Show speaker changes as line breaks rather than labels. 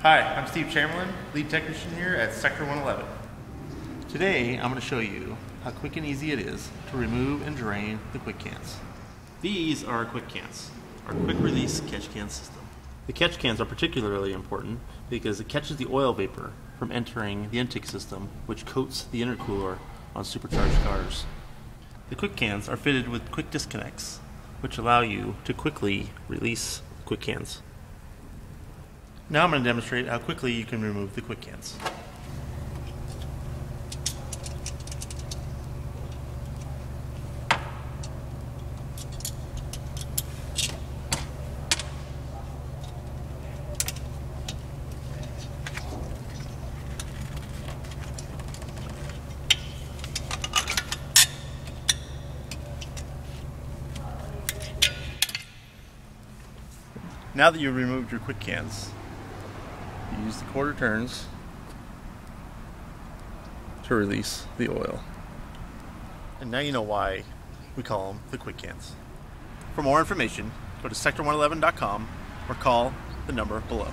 Hi, I'm Steve Chamberlain, lead technician here at Sector 111. Today I'm going to show you how quick and easy it is to remove and drain the quick cans.
These are our quick cans, our quick release catch can system. The catch cans are particularly important because it catches the oil vapor from entering the intake system, which coats the intercooler on supercharged cars. The quick cans are fitted with quick disconnects, which allow you to quickly release quick cans.
Now I'm going to demonstrate how quickly you can remove the quick cans. Now that you've removed your quick cans, you use the quarter turns to release the oil. And now you know why we call them the quick cans. For more information, go to sector111.com or call the number below.